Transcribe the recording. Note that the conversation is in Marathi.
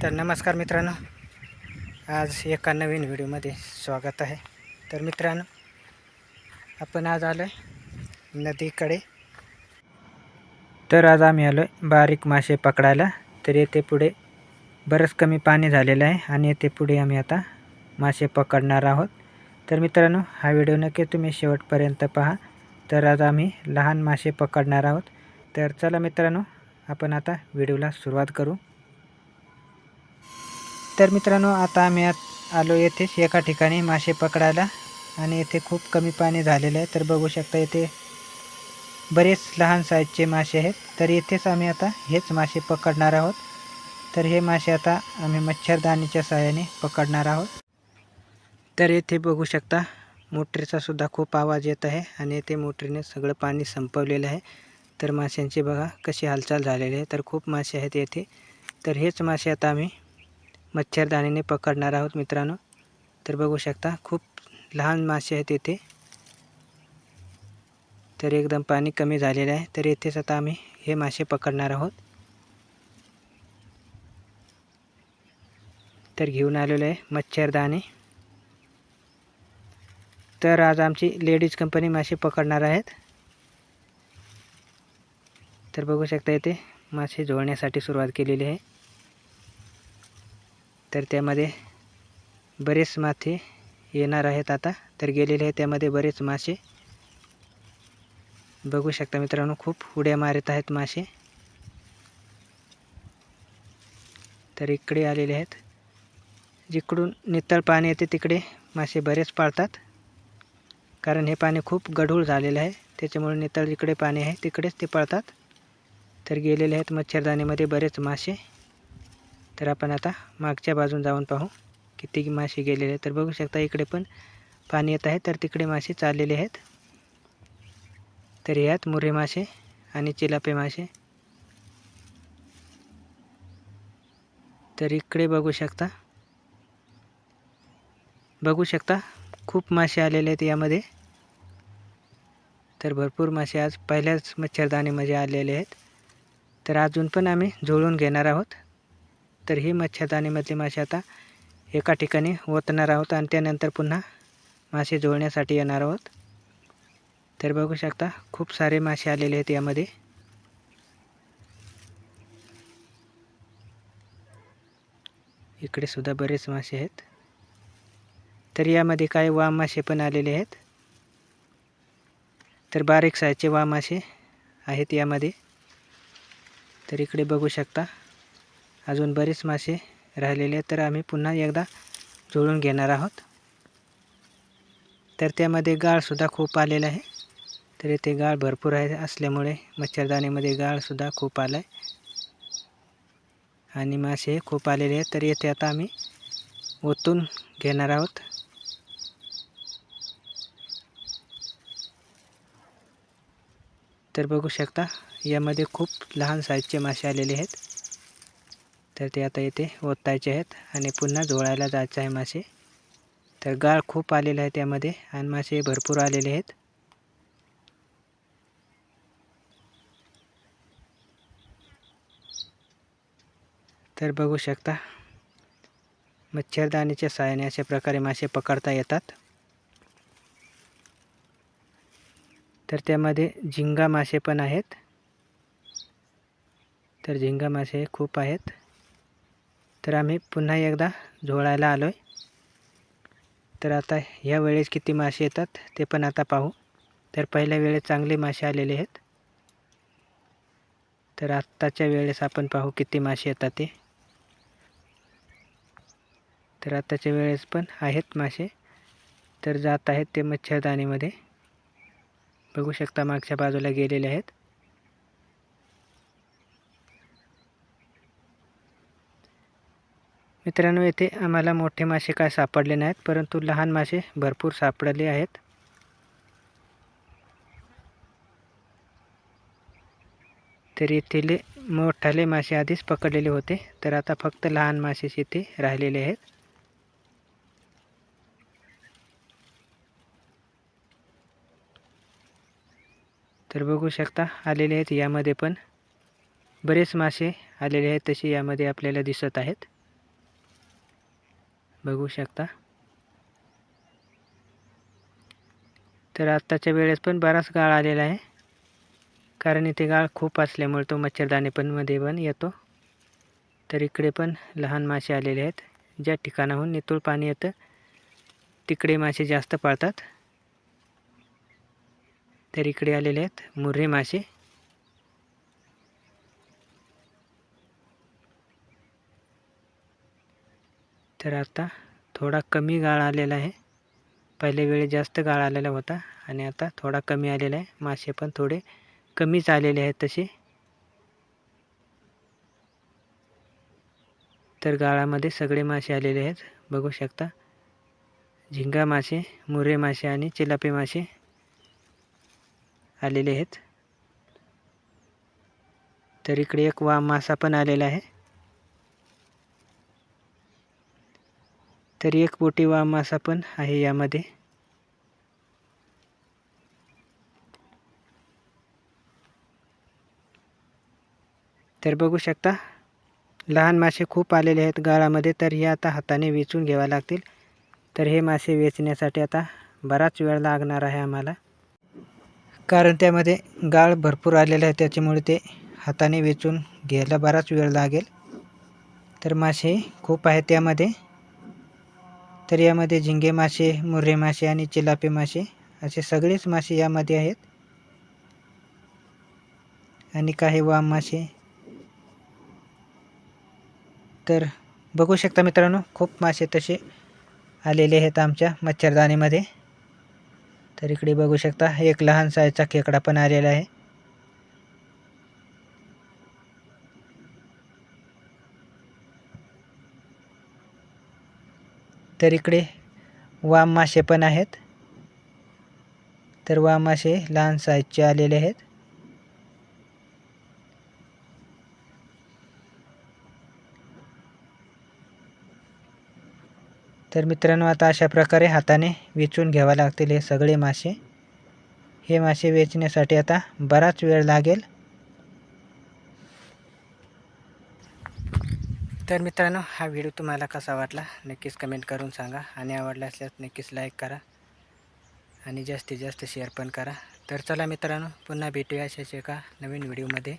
तर नमस्कार मित्रांनो, आज एका नवीन व्हिडिओमध्ये स्वागत आहे. तर मित्रांनो, आपण आज आलो आहे नदीकडे. तर आज आम्ही आलो आहे बारीक मासे पकडायला. तर येथे पुढे बरंच कमी पाणी झालेलं आहे आणि येथे पुढे आम्ही आता मासे पकडणार आहोत. तर मित्रांनो, हा व्हिडिओ नक्की तुम्ही शेवटपर्यंत पहा. तर आज आम्ही लहान मासे पकडणार आहोत. तर चला मित्रांनो, आपण आता व्हिडिओला सुरुवात करू. तर मित्रांनो, आता आम्ही आलो येथेच एका ठिकाणी मासे पकडायला आणि येथे खूप कमी पाणी झालेलं आहे. तर बघू शकता येथे बरेच लहान साईजचे मासे आहेत. तर येथेच आम्ही आता हेच मासे पकडणार आहोत. तर हे मासे आता आम्ही मच्छरदाणीच्या सहाय्याने पकडणार आहोत. तर येथे बघू शकता मोटरीचा सुद्धा खूप आवाज येत आहे आणि येथे मोटरीने सगळं पाणी संपवलेलं आहे. तर माशांची बघा कशी हालचाल झालेली आहे. तर खूप मासे आहेत येथे. तर हेच मासे आता आम्ही मच्छरदाणीने पकडणार आहोत मित्रांनो. तर बघू शकता खूप लहान मासे आहेत येथे. तर एकदम पाणी कमी झालेलं आहे. तर येथेच आता आम्ही हे मासे पकडणार आहोत. तर घेऊन आलेलो आहे मच्छरदाणी. तर आज आमची लेडीज कंपनी मासे पकडणार आहेत. तर बघू शकता येथे मासे झोळण्यासाठी सुरुवात केलेली आहे. तर त्यामध्ये बरेच मासे येणार आहेत आता. तर गेलेले आहे त्यामध्ये बरेच मासे. बघू शकता मित्रांनो, खूप उड्या मारत आहेत मासे. तर इकडे आलेले आहेत. जिकडून नितळ पाणी येते तिकडे मासे बरेच पाळतात, कारण हे पाणी खूप गढूळ झालेलं आहे. त्याच्यामुळे नितळ जिकडे पाणी आहे तिकडेच ते पळतात. तर गेलेले आहेत मच्छरदाणीमध्ये बरेच मासे. तर आपण आता मागच्या बाजून जाऊन पाहू किती मासे गेलेले आहेत. तर बघू शकता इकडे पण पाणी येत आहे, तर तिकडे मासे चाललेले आहेत. तर यात मुर्रे मासे आणि चिलापे मासे. तर इकडे बघू शकता खूप मासे आलेले आहेत यामध्ये. तर भरपूर मासे आज पहिल्याच मच्छरदाणीमध्ये आलेले आहेत. तर अजून पण आम्ही झोळून घेणार आहोत. तर ही मच्छरदाणीमधले मासे आता एका ठिकाणी ओतणार आहोत आणि त्यानंतर पुन्हा मासे झोळण्यासाठी येणार आहोत. तर बघू शकता खूप सारे मासे आलेले आहेत यामध्ये. इकडे सुद्धा बरेच मासे आहेत. तर यामध्ये काही वाम मासे पण आलेले आहेत. तर बारीक साईजचे वाम मासे आहेत यामध्ये. तर इकडे बघू शकता अजून बरेच मासे राहिलेले आहेत. तर आम्ही पुन्हा एकदा झोळून घेणार आहोत. तर त्यामध्ये गाळसुद्धा खूप आलेला आहे. तर इथे गाळ भरपूर आहे असल्यामुळे मच्छरदाणीमध्ये गाळसुद्धा खूप आला आहे आणि मासे खूप आलेले आहेत. तर येथे आता आम्ही ओतून घेणार आहोत. तर बघू शकता यामध्ये खूप लहान साईजचे मासे आलेले आहेत. तर ते आता येथे ओतायचे आहेत आणि पुन्हा झोळायला जायचं आहे मासे. तर गाळ खूप आलेला आहे त्यामध्ये आणि मासे भरपूर आलेले आहेत. तर बघू शकता मच्छरदाणीच्या सहाय्याने अशा प्रकारे मासे पकडता येतात. तर त्यामध्ये झिंगा मासे पण आहेत. तर झिंगा मासे खूप आहेत. तर आम्ही पुन्हा एकदा झोळायला आलो आहे. तर आता ह्या वेळेस किती मासे येतात ते पण आता पाहू. तर पहिल्या वेळेस चांगले मासे आलेले आहेत. तर आत्ताच्या वेळेस आपण पाहू किती मासे येतात ते. तर आत्ताच्या वेळेस पण आहेत मासे. तर जात आहेत ते मच्छरदाणीमध्ये. बघू शकता मागच्या बाजूला गेलेले आहेत. मित्रांनो, येथे आम्हाला मोठे मासे काय सापडले नाहीत, परंतु लहान मासे भरपूर सापडले आहेत. तर येथील मोठाले मासे आधीच पकडलेले होते. तर आता फक्त लहान मासेच इथे राहिलेले आहेत. तर बघू शकता आलेले आहेत. यामध्ये पण बरेच मासे आलेले आहेत तसे यामध्ये आपल्याला दिसत आहेत. बघू शकता. तर आत्ताच्या वेळेस पण बराच गाळ आलेला आहे, कारण इथे गाळ खूप असल्यामुळे तो मच्छरदाणी पण मध्ये पण येतो. तर इकडे पण लहान मासे आलेले आहेत. ज्या ठिकाणाहून नितळ पाणी येतं तिकडे मासे जास्त पाळतात. तर इकडे आलेले आहेत मुर्रे मासे. तर आता थोडा कमी गाळ आलेला आहे. पहिल्या वेळी जास्त गाळ आलेला होता आणि आता थोडा कमी आलेला आहे. मासे पण थोडे कमीच आलेले आहेत तसे. तर गाळामध्ये सगळे मासे आलेले आहेत, बघू शकता. झिंगा मासे, मुर्रे मासे आणि चिलापी मासे आलेले आहेत. तर इकडे एक वाम मासा पण आलेला आहे. तर एक बोटी वाम मासा पण आहे यामध्ये. तर बघू शकता लहान मासे खूप आलेले आहेत गाळामध्ये. तर हे आता हाताने वेचून घ्यावे लागतील. तर हे मासे वेचण्यासाठी आता बराच वेळ लागणार आहे आम्हाला, कारण त्यामध्ये गाळ भरपूर आलेला आहे. त्याच्यामुळे ते हाताने वेचून घ्यायला बराच वेळ लागेल. तर मासे खूप आहेत त्यामध्ये. तर यामध्ये झिंगे मासे, मुर्रे मासे आणि चिलापी मासे असे सगळेच मासे यामध्ये आहेत, आणि काही वाम मासे. तर बघू शकता मित्रांनो, खूप मासे तसे आलेले आहेत आमच्या मच्छरदाणीमध्ये. तर इकडे बघू शकता एक लहान साईजचा खेकडा पण आलेला आहे. तर इकडे वाम मासे पण आहेत. तर वाम मासे लहान साईजचे आलेले आहेत. तर मित्रांनो, आता अशा प्रकारे हाताने वेचून घ्यावे लागतील हे सगळे मासे. हे मासे वेचण्यासाठी आता बराच वेळ लागेल. तर मित्रांनो, हा व्हिडिओ तुम्हाला कसा वाटला नक्कीच कमेंट करून सांगा, आणि आवडला असल्यास नक्कीच लाईक करा आणि जास्तीत जास्त शेअर पण करा. तर चला मित्रांनो, पुन्हा भेटूया अशाच एका नवीन व्हिडिओमध्ये.